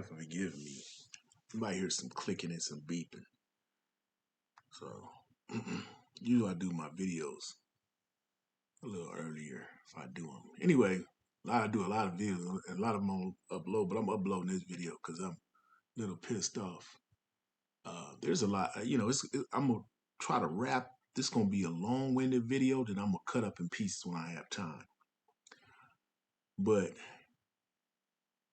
Forgive me. You might hear some clicking and some beeping. So, usually I do my videos a little earlier if I do them. Anyway, I do a lot of videos, and a lot of them on upload, but I'm uploading this video because I'm a little pissed off. There's a lot, I'm gonna try to wrap. This gonna be a long-winded video that I'm gonna cut up in pieces when I have time. But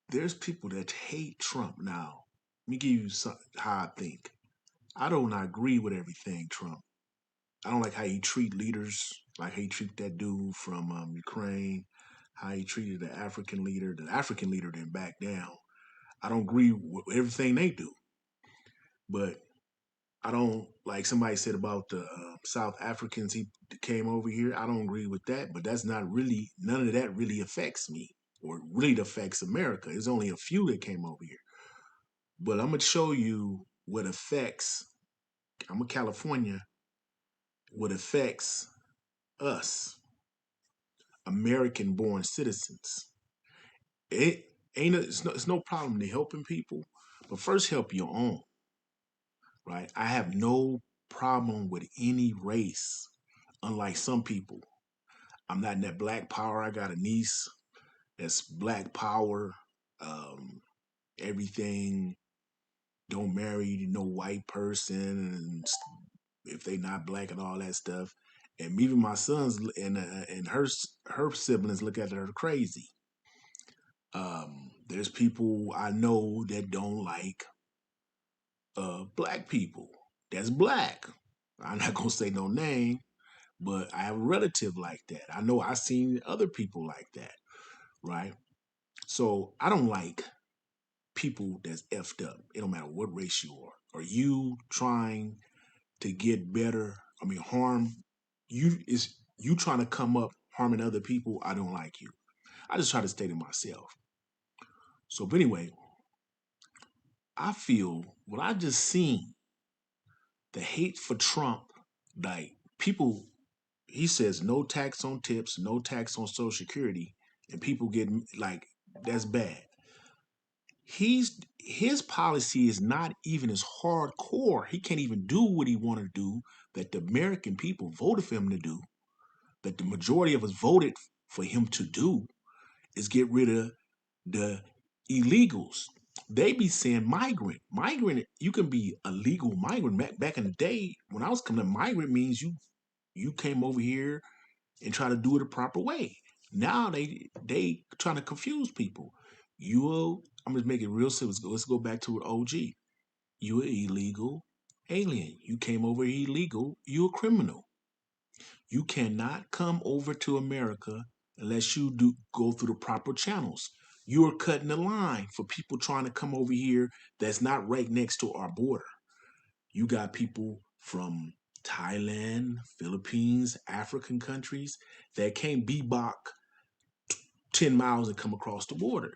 there's people that hate Trump now. Let me give you how I think. I don't agree with everything Trump. I don't like how he treat leaders, like how he treat that dude from Ukraine, how he treated the African leader. The African leader didn't back down. I don't agree with everything they do, but I don't like somebody said about the South Africans he came over here. I don't agree with that, but that's not really none of that really affects me or really affects America. There's only a few that came over here, but I'm gonna show you what affects. I'm a California. What affects us, American-born citizens. It it's no problem to helping people, but first help your own, right? I have no problem with any race, unlike some people. I'm not in that black power. I got a niece that's black power. Um, Everything. Don't marry no white person, and if they not black and all that stuff. And even my sons and her siblings look at her crazy. There's people I know that don't like black people. That's black. I'm not gonna say no name, but I have a relative like that. I know I've seen other people like that, right? So I don't like people that's effed up. It don't matter what race you are. Are you trying to get better? I mean, harm you trying to come up harming other people? I don't like you. I just try to stay to myself. So, but anyway, I feel what I just seen the hate for Trump, like people, he says no tax on tips, no tax on Social Security, and people get like that's bad. His policy is not even as hardcore. He can't even do what he want to do that the American people voted for him to do. That the majority of us voted for him to do is get rid of the illegals. They be saying migrant. Migrant, you can be a legal migrant. Back in the day, when I was coming, migrant means you came over here and try to do it the proper way. Now they trying to confuse people. I'm just making it real simple. Let's go back to an OG. You an illegal alien. You came over here illegal. You a criminal. You cannot come over to America unless you do go through the proper channels. You are cutting the line for people trying to come over here that's not right next to our border. You got people from Thailand, Philippines, African countries that can't bebop 10 miles and come across the border.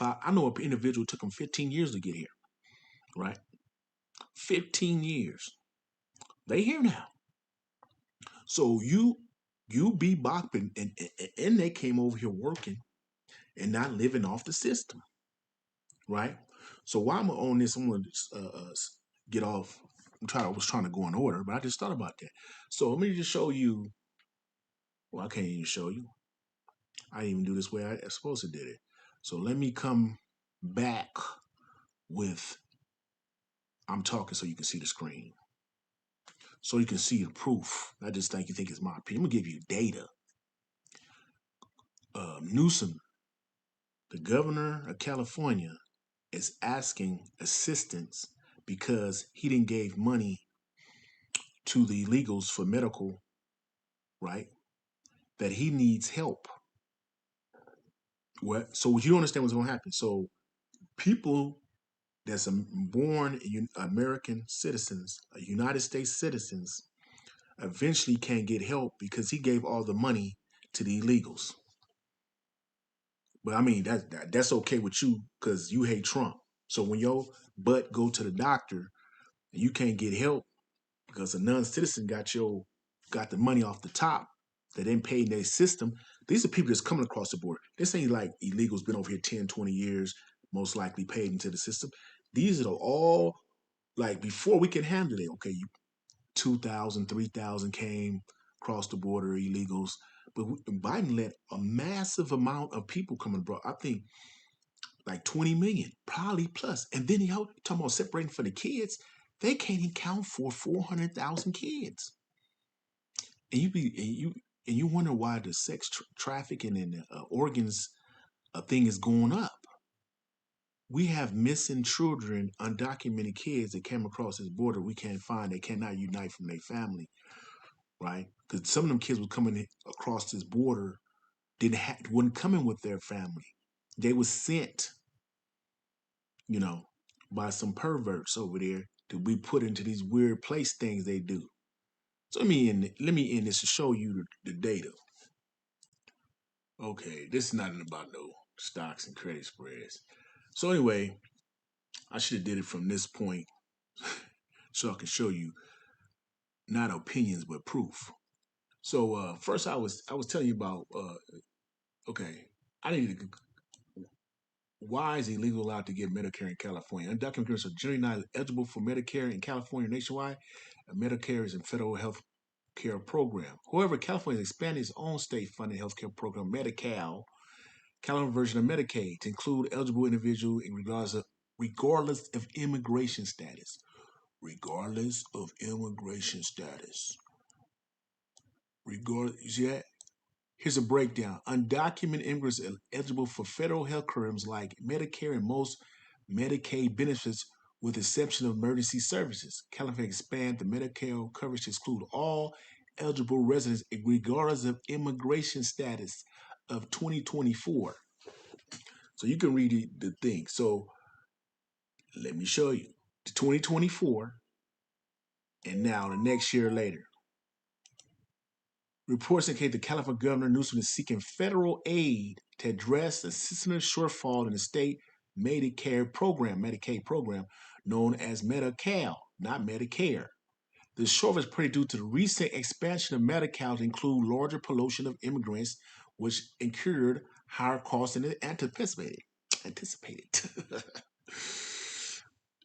I know an individual took them 15 years to get here, right? 15 years. They here now. So you bebopping and they came over here working and not living off the system, right? So while I'm on this, I'm gonna get off. I was trying to go in order, but I just thought about that. So let me just show you. Well, I can't even show you. I didn't even do this way I supposed to did it. So let me come back with I'm talking so you can see the screen. So you can see the proof. I just think it's my opinion. I'm gonna give you data. Newsom, the governor of California, is asking assistance because he didn't give money to the illegals for medical, right? That he needs help. What? So you don't understand what's going to happen. So people that's born American citizens, United States citizens, eventually can't get help because he gave all the money to the illegals. But I mean that's okay with you because you hate Trump. So when your butt go to the doctor and you can't get help because a non-citizen got the money off the top that didn't pay their system. These are people that's coming across the border. This ain't like illegals been over here 10, 20 years. most likely paid into the system. These are all like before we can handle it. Okay, 2,000, 3,000 came across the border illegals, but Biden let a massive amount of people come abroad. I think like 20 million, probably plus. And then y'all talking about separating for the kids. They can't even count for 400,000 kids. And you wonder why the sex trafficking and the organs thing is going up. We have missing children, undocumented kids that came across this border we can't find. They cannot unite from their family, right? Because some of them kids were coming across this border, wasn't coming with their family. They was sent, you know, by some perverts over there to be put into these weird place things they do. So let me end this to show you the data. Okay, this is not about no stocks and credit spreads. So anyway, I should have did it from this point so I can show you not opinions but proof. So first I was telling you about okay, I needed to, why is illegal allowed to get Medicare in California? Undocumented immigrants are generally not eligible for Medicare in California nationwide. And Medicare is a federal health care program. However, California has expanded its own state-funded health care program, Medi-Cal, California version of Medicaid, to include eligible individuals in regardless of immigration status. Regardless of immigration status. You see that? Here's a breakdown. Undocumented immigrants are eligible for federal health programs like Medicare and most Medicaid benefits, with the exception of emergency services. California expand the Medicare coverage to exclude all eligible residents regardless of immigration status of 2024. So you can read the thing. So let me show you. The 2024 and now the next year later. Reports indicate the California Governor Newsom is seeking federal aid to address the systemic shortfall in the state Medicaid program, known as Medi-Cal, not Medicare. The shortfall is pretty due to the recent expansion of Medi-Cal to include larger population of immigrants, which incurred higher costs than anticipated.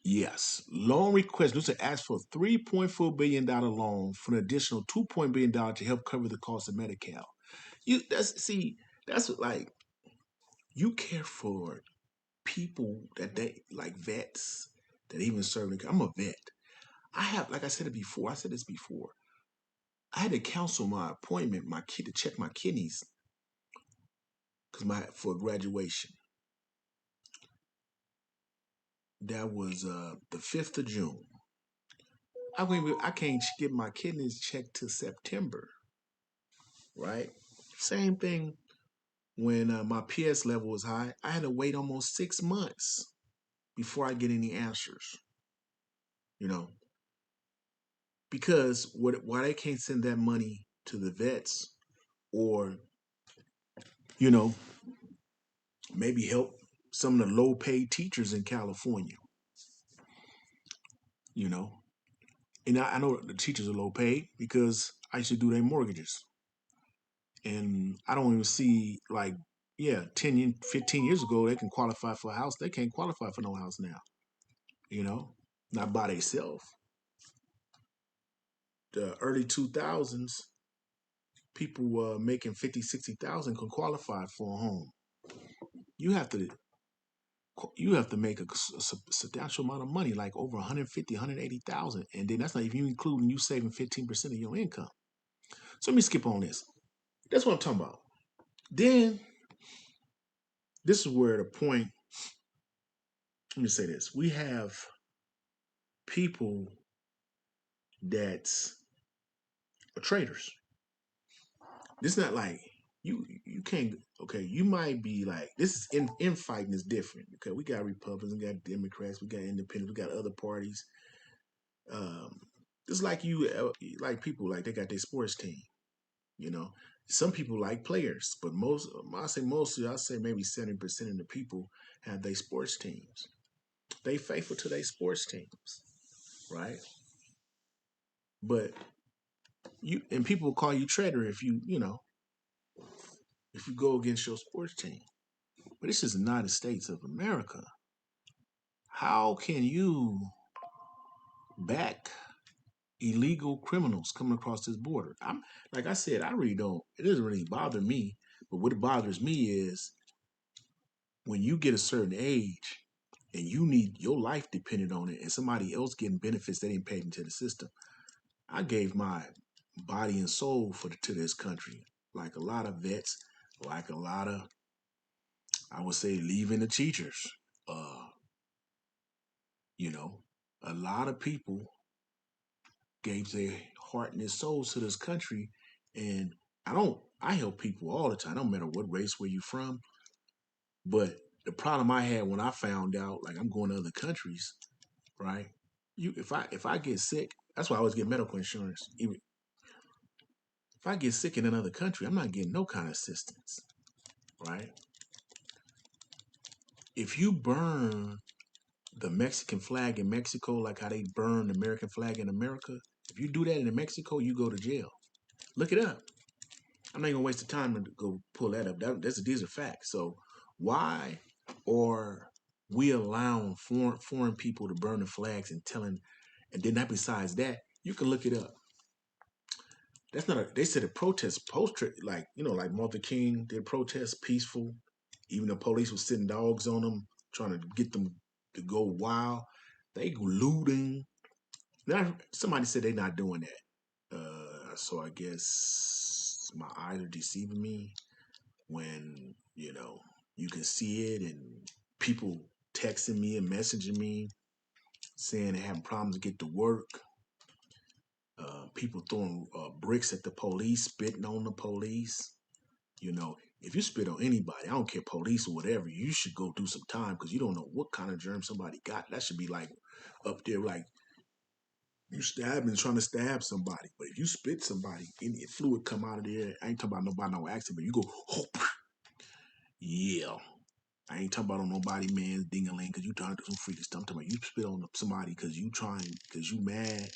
Yes, loan request. Newsom asked for a $3.4 billion loan for an additional $2 billion to help cover the cost of Medi-Cal. That's like you care for people that they like vets that even serve. I'm a vet. I have, like I said it before. I said this before. I had to cancel my appointment, my kid to check my kidneys for graduation. That was the 5th of June. I can't get my kidneys checked till September, right? Same thing when my PS level was high. I had to wait almost 6 months before I get any answers, you know, because why they can't send that money to the vets or, you know, maybe help some of the low paid teachers in California, you know. And I know the teachers are low paid because I used to do their mortgages. And I don't even see like, yeah, 10, 15 years ago, they can qualify for a house. They can't qualify for no house now, you know, not by themselves. The early 2000s, people were making 50, 60,000 can qualify for a home. You have to you have to make a substantial amount of money, like over 150, 180,000. And then that's not even including you saving 15% of your income. So let me skip on this. That's what I'm talking about. Then this is where the point, let me say this. We have people that are traitors. This is not like you can't, okay, you might be like, this is infighting is different. Okay, we got Republicans, we got Democrats, we got independents, we got other parties. It's like like people like they got their sports team, you know. Some people like players, but I say maybe 70% of the people have their sports teams. They faithful to their sports teams, right? But people will call you traitor if if you go against your sports team. But this is the United States of America. how can you back illegal criminals coming across this border? I'm like I said, I really don't. It doesn't really bother me. But what bothers me is when you get a certain age and you need your life dependent on it, and somebody else getting benefits they didn't pay into the system. I gave my body and soul to this country, like a lot of vets, like a lot of I would say leaving the teachers. Uh, you know, a lot of people gave their heart and their souls to this country, and I help people all the time. I don't matter what race, where you from, but the problem I had when I found out, like I'm going to other countries, right? If I get sick, that's why I always get medical insurance. Even if I get sick in another country, I'm not getting no kind of assistance, right? If you burn the Mexican flag in Mexico, like how they burn the American flag in America, if you do that in Mexico, you go to jail. Look it up. I'm not gonna waste the time to go pull that up. These are facts. So why are we allowing foreign people to burn the flags and telling, and then that besides that, you can look it up. That's not a. They said a protest post like like Martin Luther King did protest peaceful, even the police was sitting dogs on them trying to get them to go wild. They looting. Now somebody said they're not doing that. So I guess my eyes are deceiving me when you can see it and people texting me and messaging me saying they're having problems to get to work. People throwing bricks at the police, spitting on the police. If you spit on anybody, I don't care, police or whatever, you should go do some time because you don't know what kind of germ somebody got. That should be like up there, like you stabbing, trying to stab somebody. But if you spit somebody, any fluid come out of there. I ain't talking about nobody no accident, but you go, oh, yeah. I ain't talking about on nobody man's ding-a-ling because you trying to do some freaky stuff. I'm talking about you spit on somebody because you mad.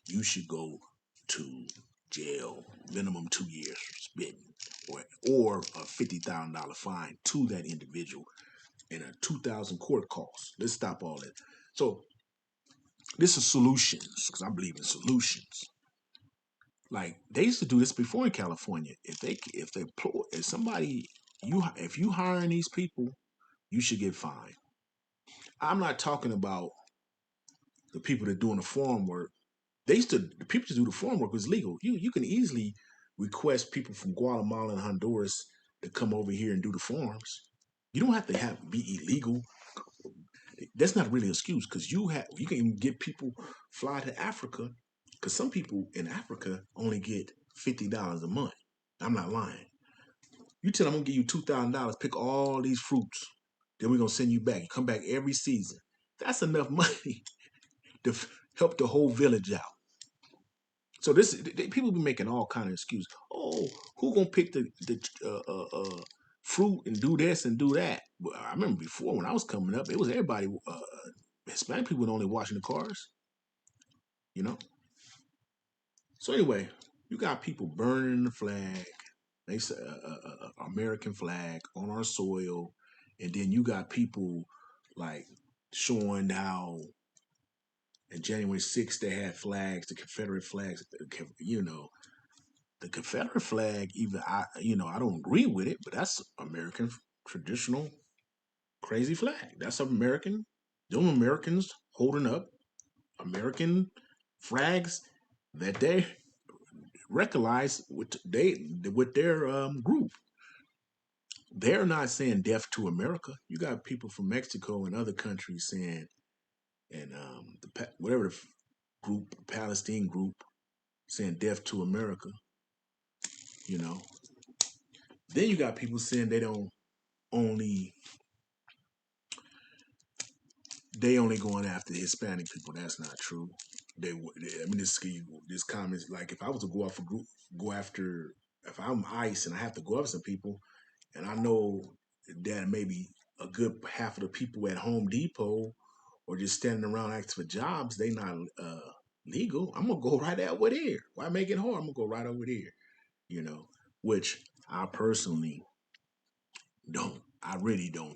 You should go to jail, minimum 2 years for spitting, or a $50,000 fine to that individual and a 2,000 court costs. Let's stop all that. So this is solutions because I believe in solutions. Like they used to do this before in California. If somebody if you hiring these people, you should get fined. I'm not talking about the people that doing the farm work. The people to do the farm work was legal. You can easily request people from Guatemala and Honduras to come over here and do the farms. You don't have to be illegal. That's not really an excuse because you can even get people fly to Africa because some people in Africa only get $50 a month. I'm not lying. You tell them I'm gonna give you $2,000, pick all these fruits, then we're gonna send you back. You come back every season. That's enough money to help the whole village out. So people be making all kind of excuses. Oh, who gonna pick the fruit and do this and do that? Well, I remember before when I was coming up, it was everybody. Hispanic people were only washing the cars, you know. So anyway, you got people burning the flag. They say American flag on our soil, and then you got people like showing how in January 6th they had flags, the Confederate flags. The Confederate flag, even I don't agree with it, but that's American traditional crazy flag. That's American. Them Americans holding up American flags that they recognize with their group. They're not saying death to America. You got people from Mexico and other countries saying, and whatever group, Palestine group, saying death to America. You know. Then you got people saying only they only going after Hispanic people. That's not true. I mean, this comment is like if I was to go after, if I'm ICE and I have to go after some people, and I know that maybe a good half of the people at Home Depot or just standing around asking for jobs, they not legal. I'm gonna go right over there. Why make it hard? I'm gonna go right over there. You know, which I personally don't. I really don't.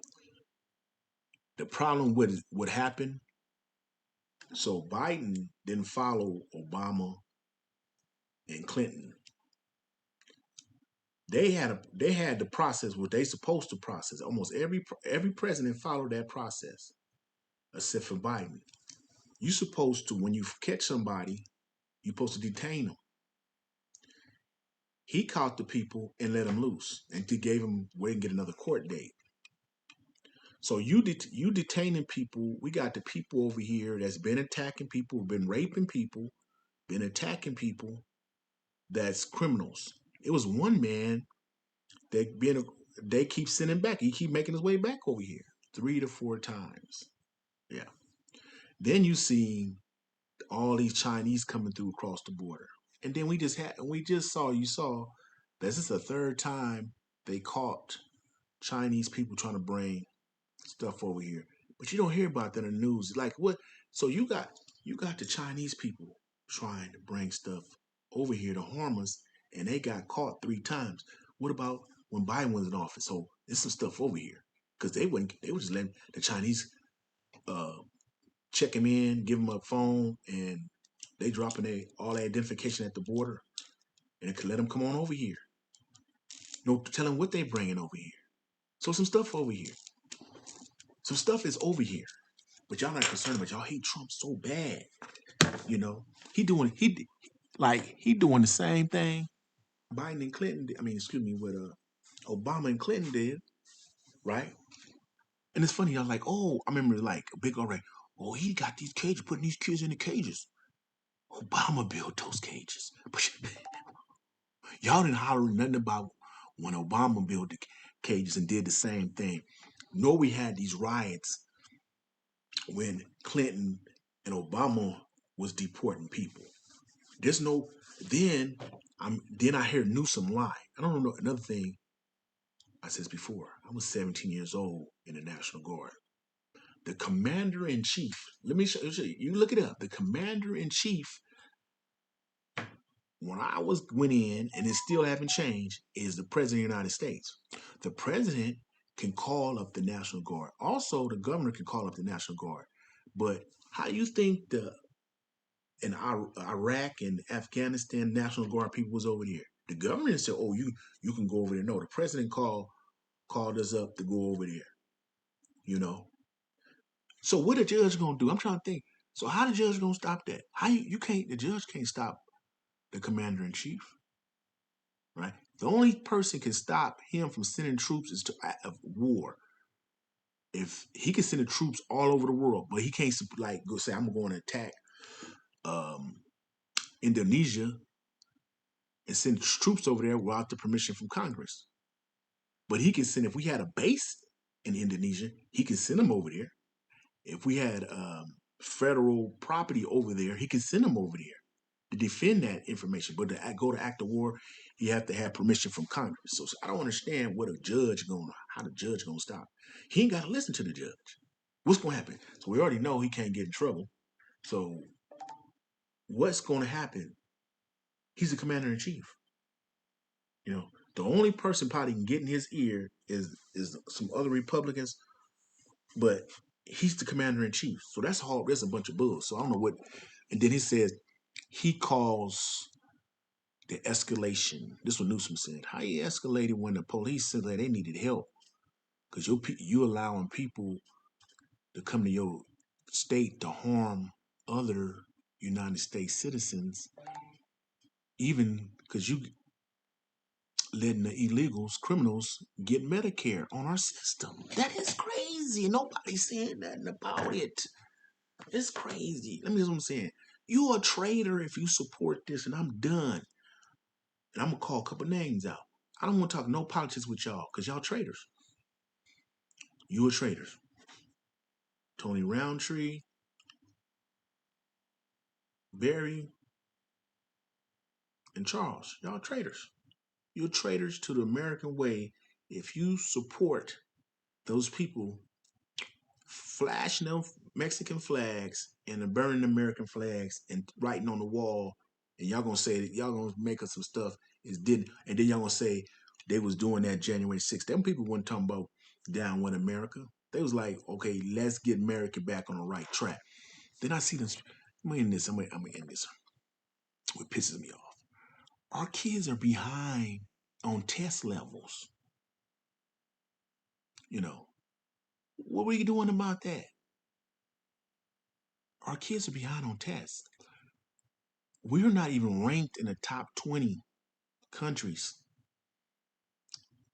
The problem with what happened, so Biden didn't follow Obama and Clinton. They had the process what they supposed to process. Almost every president followed that process, except for Biden. You supposed to, when you catch somebody, you supposed to detain them. He caught the people and let them loose, and he gave them wait and get another court date. So you detaining people. We got the people over here that's been attacking people, been raping people, been attacking people. That's criminals. It was one man that they keep sending back. He keep making his way back over here 3 to 4 times. Yeah. Then you see all these Chinese coming through across the border, and then we just saw you saw this is the third time they caught Chinese people trying to bring stuff over here, but you don't hear about that in the news. Like what? So you got the Chinese people trying to bring stuff over here to harm us, and they got caught 3 times. What about when Biden was in office? So there's some stuff over here because they were just letting the Chinese uh, check him in, give him a phone, and they dropping all their identification at the border, and it could let them come on over here. No, tell them what they bringing over here. So some stuff over here. Some stuff is over here. But y'all not concerned about y'all hate Trump so bad. You know, he doing the same thing Biden and Clinton did. I mean, excuse me, what Obama and Clinton did, right? And it's funny, y'all like, oh, I remember like a big alright. Oh, he got these cages, putting these kids in the cages. Obama built those cages. But y'all didn't holler nothing about when Obama built the cages and did the same thing. Nor we had these riots when Clinton and Obama was deporting people. There's no then I hear Newsom lie. I don't know another thing I said this before. I was 17 years old in the National Guard. The commander in chief, let me show you, you look it up. The commander in chief, when I went in, and it still haven't changed, is the president of the United States. The president can call up the National Guard. Also, the governor can call up the National Guard. But how do you think the in Iraq and Afghanistan National Guard people was over there? The government said, "Oh, you can go over there." No, the president called us up to go over there. You know. So what the judge gonna do? I'm trying to think. So how the judge gonna stop that? How you can't? The judge can't stop the commander in chief, right? The only person can stop him from sending troops is to act of war. If he can send the troops all over the world, but he can't like go say I'm going to attack um, Indonesia and send troops over there without the permission from Congress. But he can send if we had a base in Indonesia, he can send them over there. If we had federal property over there, he can send them over there to defend that information. But to go to act of war, you have to have permission from Congress. So I don't understand how the judge gonna stop. He ain't got to listen to the judge. What's gonna happen? So we already know he can't get in trouble. So what's gonna happen? He's the commander in chief. You know, the only person probably can get in his ear is some other Republicans, but he's the commander in chief. So that's a bunch of bull. So I don't know what. And then he says he calls the escalation. This is what Newsom said. How you escalated when the police said that they needed help because you allowing people to come to your state to harm other United States citizens, even because you letting the illegals, criminals, get Medicare on our system. That is crazy. Nobody's saying nothing about it. It's crazy. Let me just what I'm saying. You're a traitor if you support this, and I'm done. And I'm gonna call a couple names out. I don't want to talk no politics with y'all, because y'all traitors. You are traitors. Tony Roundtree, Barry, and Charles. Y'all traitors. You're traitors to the American way if you support those people flashing them Mexican flags and burning American flags and writing on the wall, and y'all gonna say that y'all gonna make us some stuff is didn't, and then y'all gonna say they was doing that January 6th. Them people weren't talking about down with America. They was like, okay, let's get America back on the right track. Then I see this. I'm gonna end this. I'm gonna end this. What pisses me off. Our kids are behind on test levels. You know, what are you doing about that? Our kids are behind on tests. We're not even ranked in the top 20 countries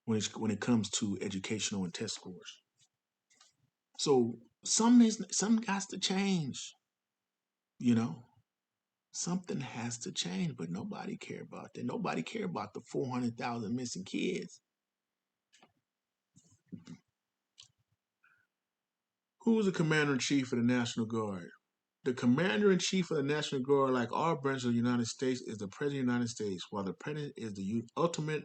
when it comes to educational and test scores. So something has to change. You know, something has to change, but nobody care about that. Nobody care about the 400,000 missing kids. Who is the commander in chief of the National Guard? The commander in chief of the National Guard, like all branches of the United States, is the President of the United States, while the President is the ultimate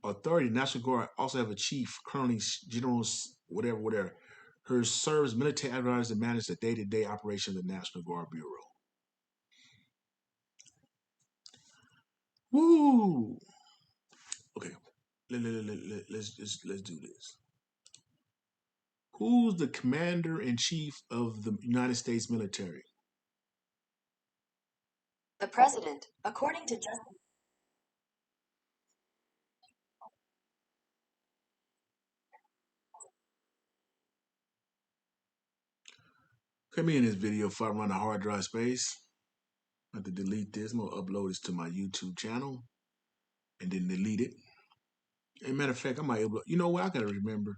authority. The National Guard also have a chief, colonel, generals, whatever, whatever. Her serves military advisors and manage the day-to-day operation of the National Guard Bureau. Woo! Okay, let's do this. Who's the commander in chief of the United States military? The president, according to Justin. Come in this video before I run a hard drive space. I have to delete this. I'm gonna upload this to my YouTube channel and then delete it. As a matter of fact, I might upload. You know what? I gotta remember.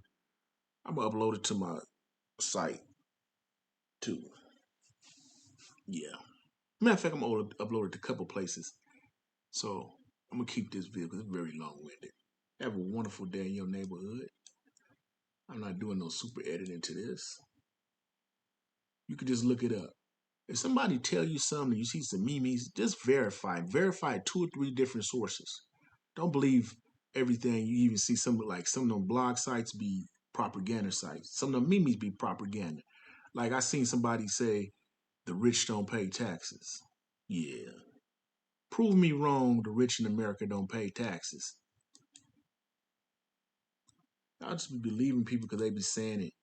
I'm gonna upload it to my site too. Yeah. Matter of fact, I'm gonna upload it to a couple places. So I'm gonna keep this video because it's very long-winded. Have a wonderful day in your neighborhood. I'm not doing no super editing to this. You can just look it up. If somebody tell you something, you see some memes, just verify. Verify 2 or 3 different sources. Don't believe everything you even see. Some of them blog sites be propaganda sites. Some of them memes be propaganda. Like I seen somebody say the rich don't pay taxes. Yeah. Prove me wrong, the rich in America don't pay taxes. I'll just be believing people because they be saying it.